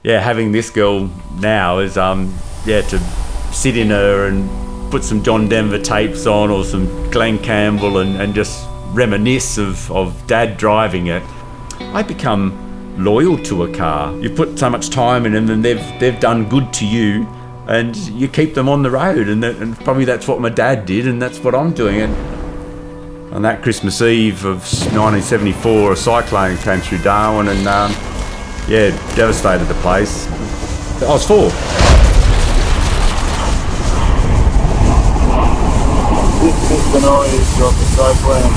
having this girl now is to sit in her and put some John Denver tapes on or some Glenn Campbell and just reminisce of Dad driving it. I become loyal to a car. You put so much time in them and they've done good to you, and you keep them on the road, and probably that's what my dad did, and that's what I'm doing. And on that Christmas Eve of 1974, a cyclone came through Darwin and devastated the place. I was 4. This is the noise of the cyclone.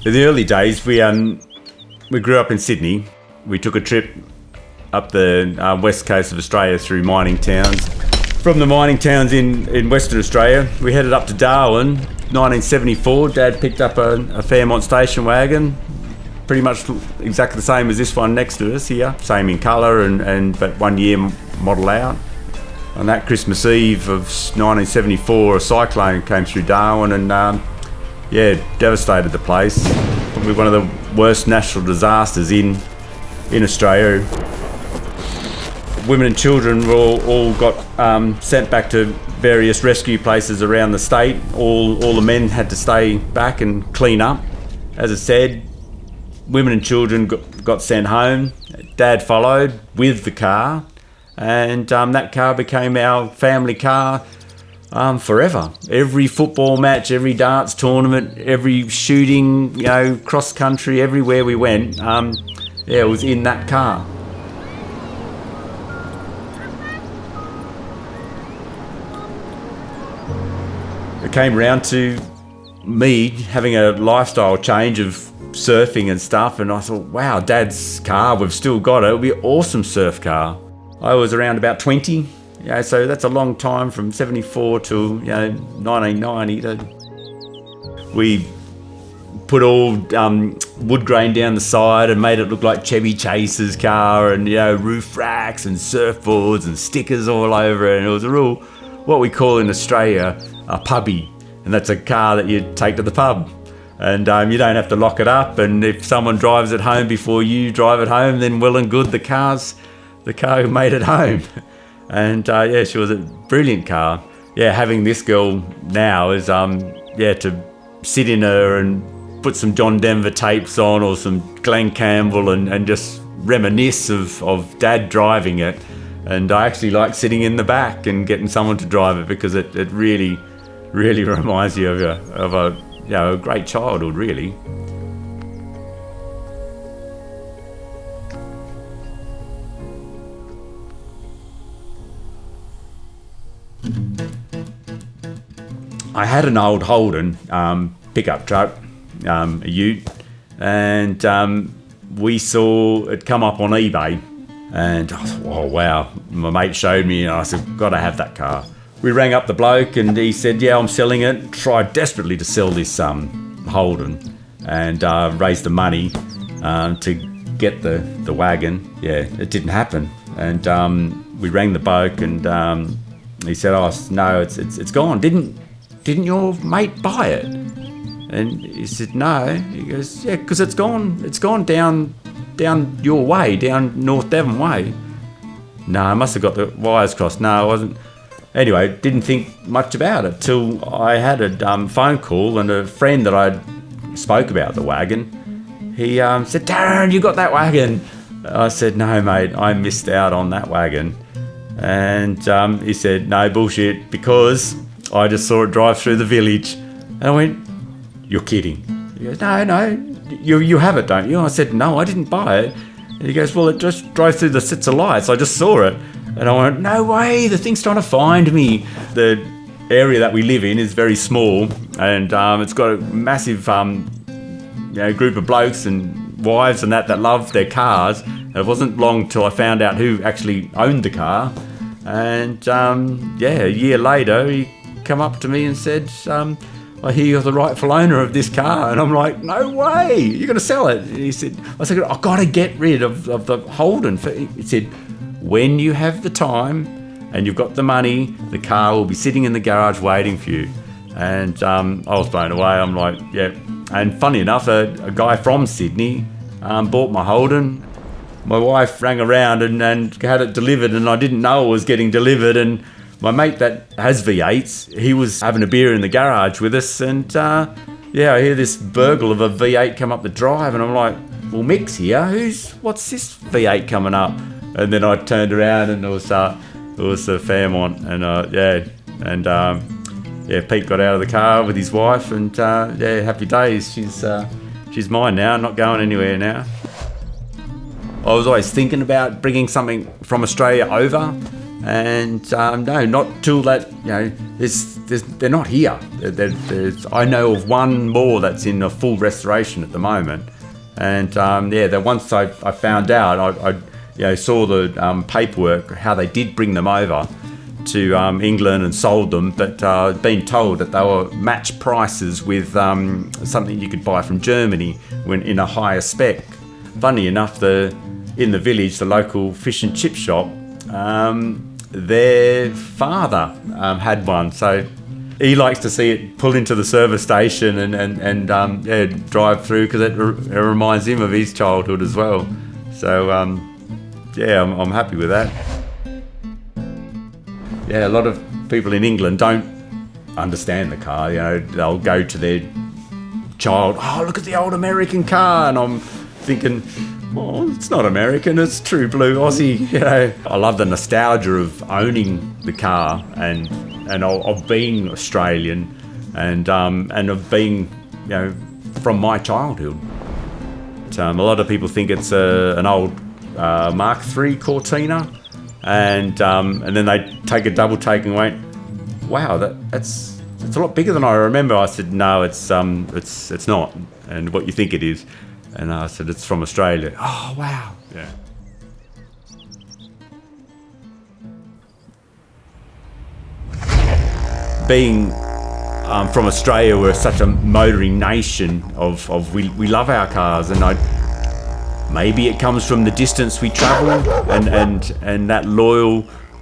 In the early days, we grew up in Sydney. We took a trip up the west coast of Australia through mining towns. From the mining towns in Western Australia, we headed up to Darwin. 1974, Dad picked up a Fairmont station wagon, pretty much exactly the same as this one next to us here, same in colour but 1 year model out. On that Christmas Eve of 1974, a cyclone came through Darwin and devastated the place. Probably one of the worst natural disasters in Australia. Women and children were all got sent back to various rescue places around the state. All the men had to stay back and clean up. As I said, women and children got sent home. Dad followed with the car, and that car became our family car forever. Every football match, every darts tournament, every shooting, cross country, everywhere we went, it was in that car. It came round to me having a lifestyle change of surfing and stuff, and I thought, wow, Dad's car, we've still got it. It'll be an awesome surf car. I was around about 20. So that's a long time from 74 to 1990. We put all wood grain down the side and made it look like Chevy Chase's car, and roof racks and surfboards and stickers all over it. And it was a real, what we call in Australia, a pubbie, and that's a car that you take to the pub. And you don't have to lock it up, and if someone drives it home before you drive it home, then well and good, the car who made it home. And she was a brilliant car. Having this girl now is to sit in her and put some John Denver tapes on or some Glenn Campbell and just reminisce of Dad driving it. And I actually like sitting in the back and getting someone to drive it, because it really, really reminds you of a great childhood, really. I had an old Holden pickup truck, a ute, and we saw it come up on eBay, and I thought, oh wow, my mate showed me, and I said, gotta have that car. We rang up the bloke and he said, yeah, I'm selling it. Tried desperately to sell this Holden and raise the money to get the wagon. It didn't happen, and we rang the bloke and he said, oh no, it's gone. Didn't your mate buy it? And he said, no. He goes, yeah, because it's gone down your way, down North Devon way. No, I must have got the wires crossed. No, I wasn't. Anyway, didn't think much about it till I had a phone call, and a friend that I spoke about the wagon, he said, Darrin, you got that wagon? I said, no, mate, I missed out on that wagon. And he said, no, bullshit, because I just saw it drive through the village. And I went, you're kidding. He goes, no, you have it, don't you? And I said, no, I didn't buy it. And he goes, well, it just drove through the sets of lights. I just saw it. And I went, no way, the thing's trying to find me. The area that we live in is very small, and it's got a massive group of blokes and wives and that love their cars. And it wasn't long till I found out who actually owned the car. And a year later, he come up to me and said, I hear you're the rightful owner of this car. And I'm like, no way, you're going to sell it? And he said, I said, I've got to get rid of the Holden. He said, when you have the time and you've got the money, the car will be sitting in the garage waiting for you. And I was blown away. I'm like, yeah, And funny enough, a guy from Sydney bought my Holden. My wife rang around and had it delivered, and I didn't know it was getting delivered. And my mate that has V8s, he was having a beer in the garage with us, and I hear this burgle of a V8 come up the drive, and I'm like, well, Mick's here. What's this V8 coming up? And then I turned around, and it was a Fairmont, and Pete got out of the car with his wife, and happy days. She's mine now, not going anywhere now. I was always thinking about bringing something from Australia over, and no, not till that. They're not here. I know of one more that's in a full restoration at the moment, and that once I found out, I saw the paperwork how they did bring them over to England and sold them, but been told that they were match prices with something you could buy from Germany when in a higher spec. Funny enough, in the village, the local fish and chip shop, their father had one, so he likes to see it pull into the service station and drive through, because it reminds him of his childhood as well. So I'm happy with that. Yeah, a lot of people in England don't understand the car. They'll go to their child, oh, look at the old American car, and I'm thinking, well, it's not American, it's true blue Aussie. I love the nostalgia of owning the car and of being Australian and of being from my childhood. A lot of people think it's an old Mark III Cortina, and then they take a double take and went, wow, it's a lot bigger than I remember. I said, no, it's not, and what you think it is. And I said, it's from Australia. Oh, wow. Yeah. Being from Australia, we're such a motoring nation we love our cars, and maybe it comes from the distance we travel and that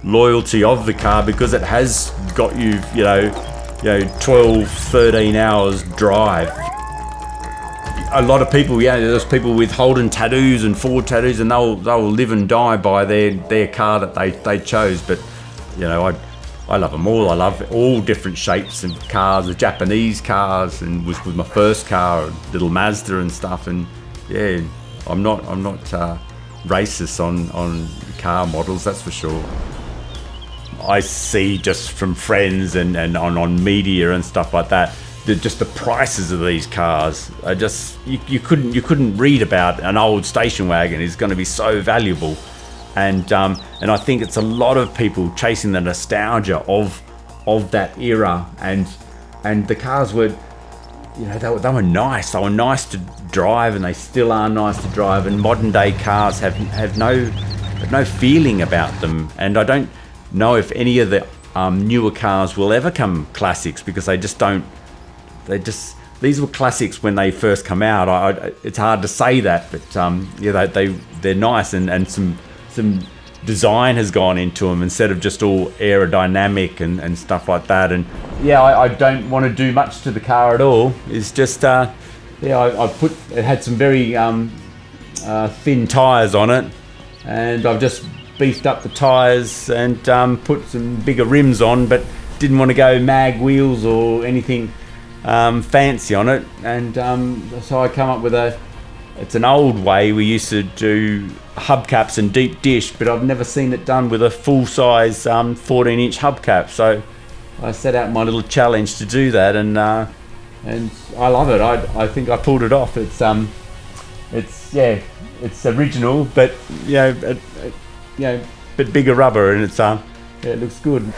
loyalty of the car, because it has got you 12, 13 hours drive. A lot of people, there's people with Holden tattoos and Ford tattoos, and they'll live and die by their car that they chose. But I love them all. I love all different shapes of cars, the Japanese cars, and with my first car, little Mazda and stuff. And I'm not racist on car models, that's for sure. I see just from friends and on media and stuff like that, just the prices of these cars are just you couldn't read about an old station wagon is going to be so valuable, and I think it's a lot of people chasing the nostalgia of that era, and the cars were they were nice to drive, and they still are nice to drive, and modern day cars have no feeling about them, and I don't know if any of the newer cars will ever come classics, because they just don't. These were classics when they first come out. It's hard to say that, but they're nice, and some design has gone into them instead of just all aerodynamic and stuff like that. And I don't want to do much to the car at all. It's just it had some very thin tyres on it, and I've just beefed up the tyres and put some bigger rims on, but didn't want to go mag wheels or anything fancy on it, and so I come up with it's an old way we used to do hubcaps and deep dish, but I've never seen it done with a full-size 14-inch hubcap, so I set out my little challenge to do that, and I love it. I think I pulled it off. It's original, but but bigger rubber, and it looks good.